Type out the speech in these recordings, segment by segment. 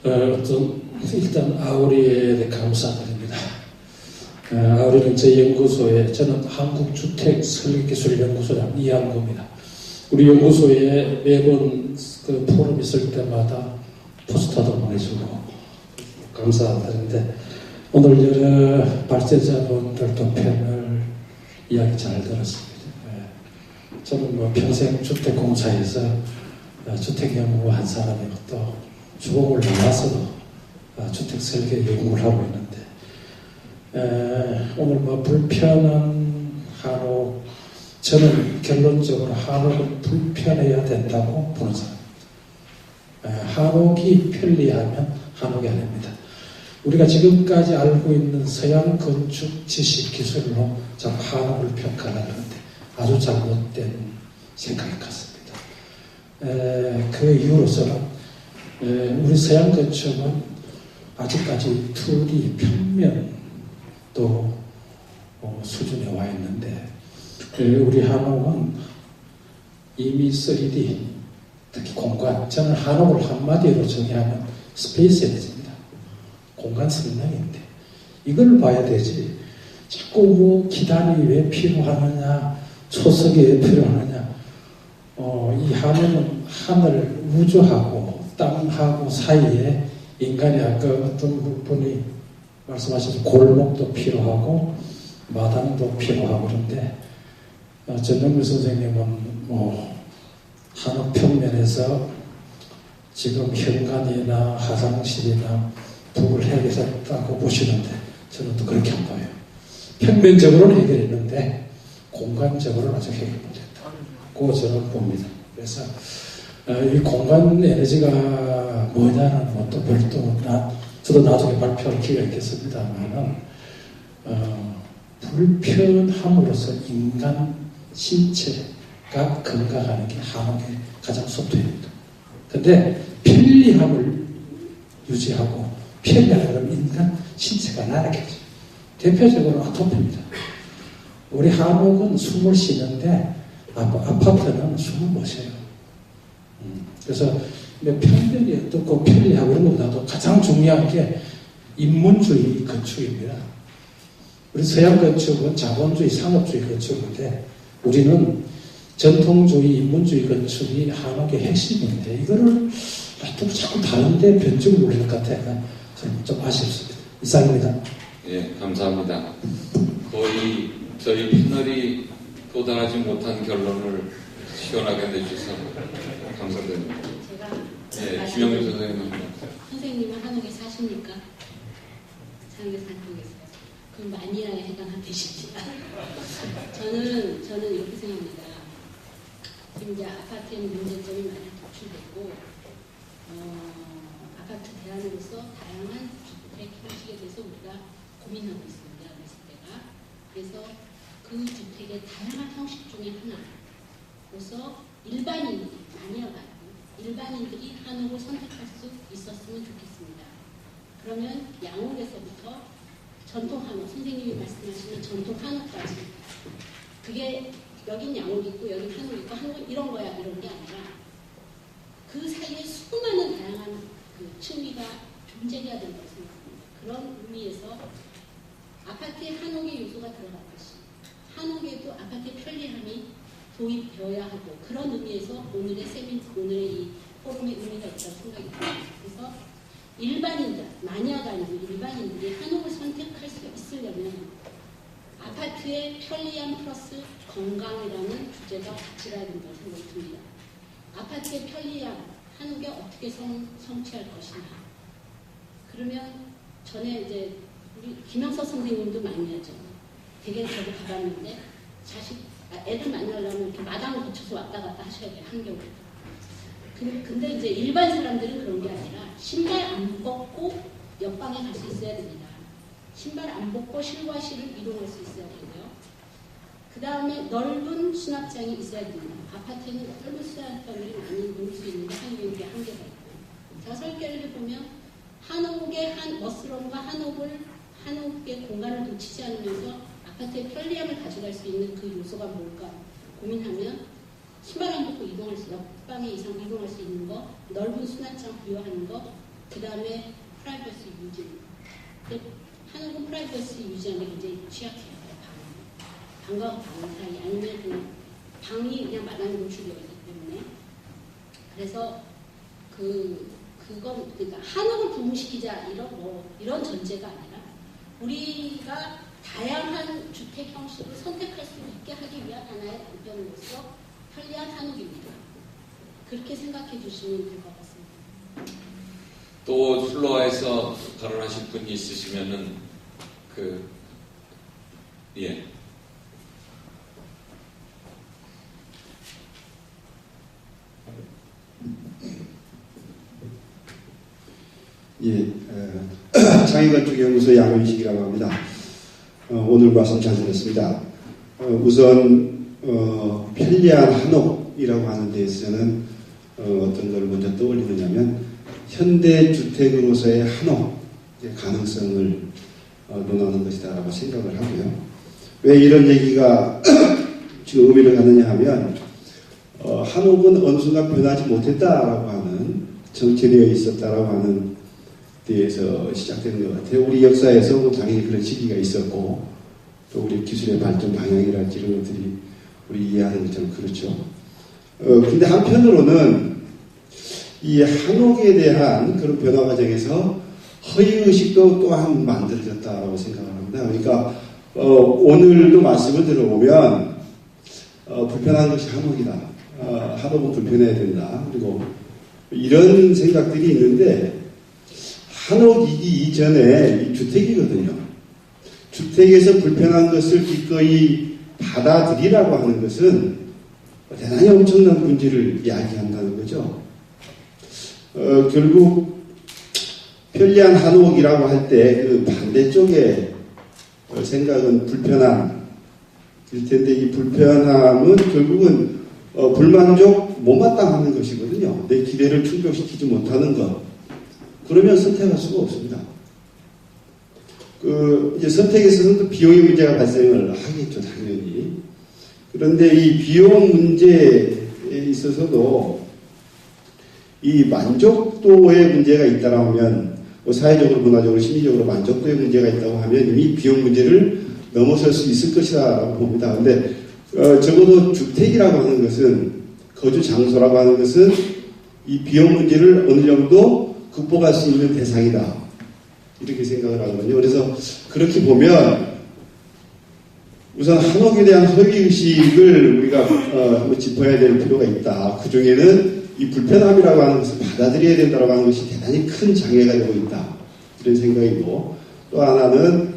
일단 아우리에 감사드립니다. 아우리는 제 연구소에, 저는 한국주택설계기술연구소장 이한구입니다. 우리 연구소에 매번 그 포럼 있을 때마다 포스터도 보내주고 감사드리는데, 오늘 여러 발제자분들도 패널 이야기 잘 들었습니다. 저는 평생 주택공사에서 주택연구 한 사람이고 또 주공을 나와서도 주택설계 연구를 하고 있는데, 오늘 불편한 한옥, 저는 결론적으로 한옥은 불편해야 된다고 보는 사람입니다. 한옥이 편리하면 한옥이 아닙니다. 우리가 지금까지 알고 있는 서양 건축 지식 기술로 자꾸 한옥을 평가하는데 아주 잘못된 생각인 것 같습니다. 그 이유로서는 우리 서양 건축은 아직까지 2D 평면도 수준에 와 있는데, 우리 한옥은 이미 3D, 특히 공간, 저는 한옥을 한마디로 정의하면 스페이스 에너지입니다. 공간 성능인데 이걸 봐야 되지, 자꾸 기단이 왜 필요하느냐, 초석이 왜 필요하느냐. 이 한옥은 하늘, 우주하고 땅하고 사이에 인간이 아까 어떤 분이 말씀하셔서 골목도 필요하고 마당도 필요하고 그런데, 전영미 선생님은 한옥 평면에서 지금 현관이나 화장실이나 북을 해결했다고 보시는데, 저는 또 그렇게 안 봐요. 평면적으로는 해결했는데 공간적으로는 아직 해결 못했다고 저는 봅니다. 그래서 이 공간 에너지가 뭐냐는 또 별도, 저도 나중에 발표할 기회가 있겠습니다만은, 불편함으로써 인간 신체가 건강하는 게 한옥의 가장 속도입니다. 근데 편리함을 유지하고 편리하려면 인간 신체가 나락해져. 대표적으로 아토피입니다. 우리 한옥은 숨을 쉬는데 아파트는 숨을 못 쉬어요. 그래서 평면이 어떻고 편리하고 이런 것보다도 가장 중요한 게 인문주의 건축입니다. 우리 서양 건축은 자본주의, 상업주의 건축인데, 우리는 전통주의, 인문주의 건축이 한옥의 핵심인데, 이거를 자꾸 다른데 변증을 올리는 것 같아요. 저는 좀 아쉽습니다. 이상입니다. 예, 감사합니다. 거의 저희 패널이 도달하지 못한 결론을 시원하게 내주셔서 감사드립니다. 제가 김영주 선생님. 선생님은 한옥에 사십니까? 한옥에 살고 계세요. 그럼 마니아에 해당한 되십니다. 저는 이렇게 생각합니다. 지금 이제 아파트에는 문제점이 많이 도출되고, 아파트 대안으로서 다양한 주택 형식에 대해서 우리가 고민하고 있습니다. 어렸을 때가. 그래서 그 주택의 다양한 형식 중에 하나로서 일반인들이, 마니아가 아니고 일반인들이 한옥을 선택할 수 있었으면 좋겠습니다. 그러면 양옥에서부터 전통 한옥, 선생님이 말씀하시는 전통 한옥까지, 그게 여긴 양옥이 있고 여긴 한옥이 있고 한옥은 이런 거야 이런 게 아니라 그 사이에 수많은 다양한 그 층위가 존재해야 된다고 생각합니다. 그런 의미에서 아파트에 한옥의 요소가 들어갔듯이 한옥에도 아파트의 편리함이 도입되어야 하고, 그런 의미에서 오늘의 이 포럼의 의미가 있다고 생각이 듭니다. 그래서 일반인들, 마니아가 아니고 일반인들이 한옥을 선택할 수 있으려면 아파트의 편리함 플러스 건강이라는 주제가 같이 가야 된다고 생각이 듭니다. 아파트의 편리함, 한옥에 어떻게 성취할 것이냐. 그러면 전에 이제 우리 김영석 선생님도 많이 하죠. 되게 저도 가봤는데 애들 만나려면 이렇게 마당을 거쳐서 왔다 갔다 하셔야 돼요, 한겨울에. 근데 이제 일반 사람들은 그런 게 아니라 신발 안 벗고 옆방에 갈 수 있어야 됩니다. 신발 안 벗고 실과 실을 이동할 수 있어야 되고요. 그 다음에 넓은 수납장이 있어야 됩니다. 아파트에는 넓은 수납장들이 많이 놓을 수 있는데 한옥에 한계가 있고. 제가 설계를 해보면 한옥의 멋스러움과 한옥의 공간을 놓치지 않으면서 아파트의 편리함을 가져갈 수 있는 그 요소가 뭘까 고민하면, 신발 안 벗고 옆방에 이상 이동할 수 있는 거, 넓은 수납장 부여하는 거, 그 다음에 프라이버시 유지. 한옥은 프라이버시 유지하는 게 굉장히 취약해요. 방과 방 사이 아니면 그냥 방이 그냥 마당에 노출되어 있기 때문에 그래서 그러니까 한옥을 부흥시키자 이런 전제가 아니라 우리가 다양한 주택 형식을 선택할 수 있게 하기 위한 하나의 방편으로서 편리한 한옥입니다. 그렇게 생각해 주시면 될 것 같습니다. 또 플로아에서 발언하실 분이 있으시면은 예. 예, 창의건축연구소 양의식이라고 합니다. 오늘 말씀 잘 들었습니다. 우선 편리한 한옥이라고 하는 데에서는 어떤 걸 먼저 떠올리느냐면 현대주택으로서의 한옥 가능성을 논하는 것이다라고 생각을 하고요. 왜 이런 얘기가 지금 의미를 갖느냐 하면 한옥은 어느 순간 변하지 못했다라고 하는 정체되어 있었다라고 하는 데에서 시작되는 것 같아요. 우리 역사에서 당연히 그런 시기가 있었고 또 우리 기술의 발전 방향이랄지 이런 것들이 우리 이해하는 것처럼 그렇죠. 근데 한편으로는 이 한옥에 대한 그런 변화 과정에서 허위의식도 또한 만들어졌다라고 생각을 합니다. 그러니까 오늘도 말씀을 들어보면 불편한 것이 한옥이다. 한옥은 불편해야 된다. 그리고 이런 생각들이 있는데 한옥이기 이전에 이 주택이거든요. 주택에서 불편한 것을 기꺼이 받아들이라고 하는 것은 대단히 엄청난 문제를 이야기한다는 거죠. 결국 편리한 한옥이라고 할 때 그 반대쪽의 생각은 불편함일 텐데 이 불편함은 결국은 불만족, 못마땅하는 것이거든요. 내 기대를 충족시키지 못하는 것. 그러면 선택할 수가 없습니다. 이제 선택에 있어서는 비용의 문제가 발생을 하겠죠, 당연히. 그런데 이 비용 문제에 있어서도 이 만족도의 문제가 있다고 하면, 사회적으로, 문화적으로, 심리적으로 만족도의 문제가 있다고 하면 이미 비용 문제를 넘어설 수 있을 것이라고 봅니다. 근데, 적어도 주택이라고 하는 것은, 거주 장소라고 하는 것은 이 비용 문제를 어느 정도 극복할 수 있는 대상이다. 이렇게 생각을 하거든요. 그래서 그렇게 보면 우선 한옥에 대한 허위의식을 우리가 한번 짚어야 될 필요가 있다. 그 중에는 이 불편함이라고 하는 것을 받아들여야 된다고 하는 것이 대단히 큰 장애가 되고 있다. 이런 생각이고 또 하나는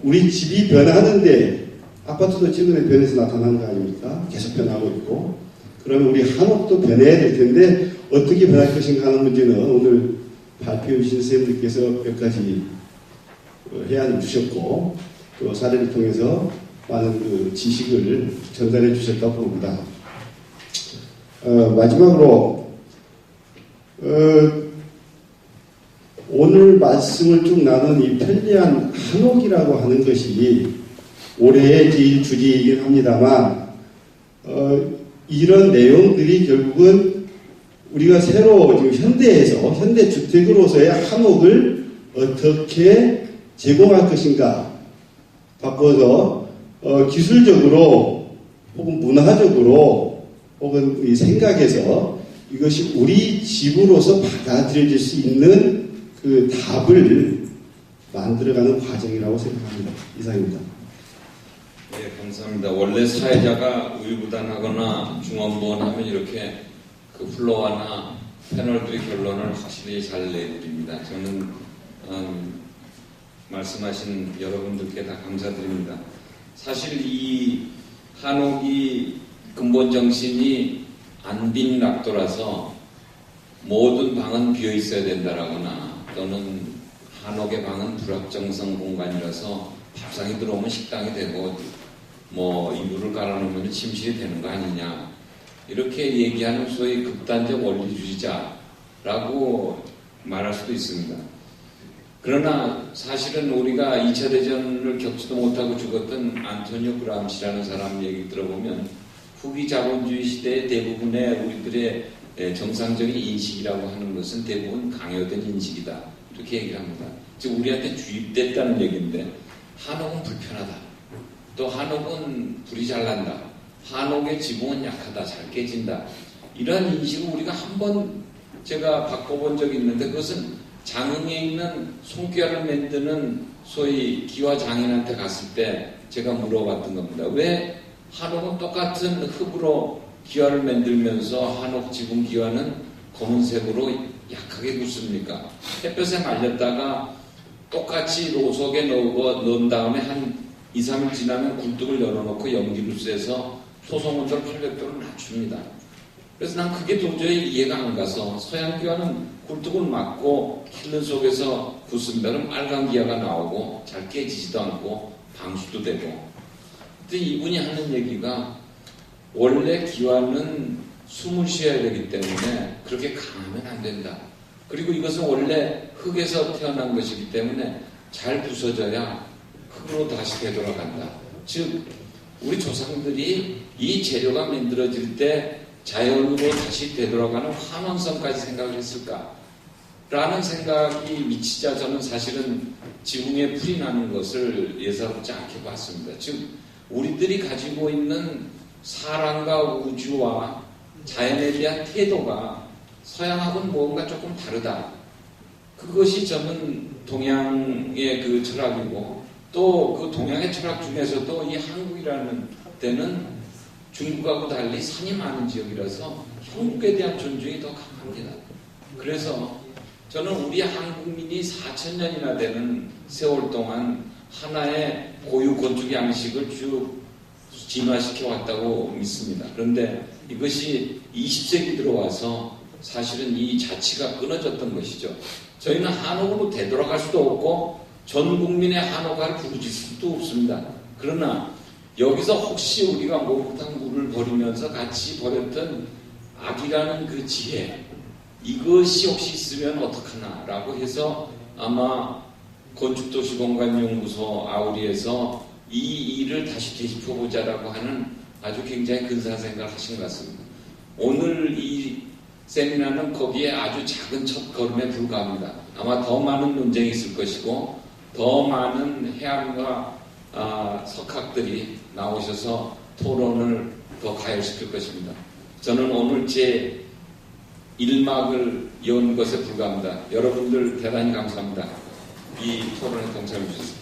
우리 집이 변하는데 아파트도 최근에 변해서 나타난 거 아닙니까? 계속 변하고 있고 그러면 우리 한옥도 변해야 될 텐데 어떻게 변할 것인가 하는 문제는 오늘 발표해 주신 선생님들께서 몇 가지 해안을 주셨고 또 사례를 통해서 많은 그 지식을 전달해 주셨다고 봅니다. 마지막으로 오늘 말씀을 쭉 나눈 이 편리한 한옥이라고 하는 것이 올해의 제일 주제이긴 합니다만 이런 내용들이 결국은 우리가 새로 지금 현대에서 현대주택으로서의 한옥을 어떻게 제공할 것인가 바꿔서 기술적으로 혹은 문화적으로 혹은 이 생각에서 이것이 우리 집으로서 받아들여질 수 있는 그 답을 만들어가는 과정이라고 생각합니다. 이상입니다. 네, 감사합니다. 원래 사회자가 우유부단하거나 중언부언하면 이렇게 그 플로어나 패널들의 결론을 확실히 잘 내드립니다. 저는 말씀하신 여러분들께 다 감사드립니다. 사실 이 한옥이 근본 정신이 안빈 낙도라서 모든 방은 비어 있어야 된다라거나 또는 한옥의 방은 불확정성 공간이라서 밥상이 들어오면 식당이 되고 뭐 이불을 깔아놓으면 침실이 되는 거 아니냐 이렇게 얘기하는 소위 극단적 원리주의자라고 말할 수도 있습니다. 그러나 사실은 우리가 2차 대전을 겪지도 못하고 죽었던 안토니오 그람시라는 사람 얘기 들어보면 후기 자본주의 시대의 대부분의 우리들의 정상적인 인식이라고 하는 것은 대부분 강요된 인식이다. 이렇게 얘기를 합니다. 즉 우리한테 주입됐다는 얘기인데 한옥은 불편하다. 또 한옥은 불이 잘 난다. 한옥의 지붕은 약하다. 잘 깨진다. 이런 인식을 우리가 한번 제가 바꿔본 적이 있는데 그것은 장흥에 있는 손귀화를 만드는 소위 기와장인한테 갔을 때 제가 물어봤던 겁니다. 왜 한옥은 똑같은 흙으로 기와를 만들면서 한옥 지붕 기와는 검은색으로 약하게 굳습니까? 햇볕에 말렸다가 똑같이 로석에 넣은 다음에 한 2, 3일 지나면 굴뚝을 열어놓고 연기를 쐬서 소송온도를 800도로 낮춥니다. 그래서 난 그게 도저히 이해가 안 가서 서양 기와는 굴뚝을 막고 킬른 속에서 굳습니다. 그럼 빨간 기와가 나오고 잘 깨지지도 않고 방수도 되고. 근데 이분이 하는 얘기가 원래 기와는 숨을 쉬어야 되기 때문에 그렇게 강하면 안 된다. 그리고 이것은 원래 흙에서 태어난 것이기 때문에 잘 부서져야 흙으로 다시 되돌아간다. 즉 우리 조상들이 이 재료가 만들어질 때 자연으로 다시 되돌아가는 환원성까지 생각을 했을까? 라는 생각이 미치자 저는 사실은 지붕에 풀이 나는 것을 예사롭지 않게 봤습니다. 즉 우리들이 가지고 있는 사랑과 우주와 자연에 대한 태도가 서양하고는 뭔가 조금 다르다. 그것이 저는 동양의 그 철학이고 또 그 동양의 철학 중에서도 이 한국이라는 데는 중국하고 달리 산이 많은 지역이라서 형국에 대한 존중이 더 강합니다. 그래서 저는 우리 한국민이 4,000년이나 되는 세월 동안 하나의 고유 건축 양식을 쭉 진화시켜 왔다고 믿습니다. 그런데 이것이 20세기 들어와서 사실은 이 자치가 끊어졌던 것이죠. 저희는 한옥으로 되돌아갈 수도 없고 전 국민의 한옥화를 부르질 수도 없습니다. 그러나 여기서 혹시 우리가 목욕탕 물을 버리면서 같이 버렸던 악이라는 그 지혜, 이것이 혹시 있으면 어떡하나 라고 해서 아마 건축도시공간연구소 아우리에서 이 일을 다시 되짚어보자라고 하는 아주 굉장히 근사한 생각을 하신 것 같습니다. 오늘 이 세미나는 거기에 아주 작은 첫걸음에 불과합니다. 아마 더 많은 논쟁이 있을 것이고 더 많은 해안과 석학들이 나오셔서 토론을 더 가열시킬 것입니다. 저는 오늘 제 1막을 연 것에 불과합니다. 여러분들 대단히 감사합니다. 이 토론에 동참해 주셔서.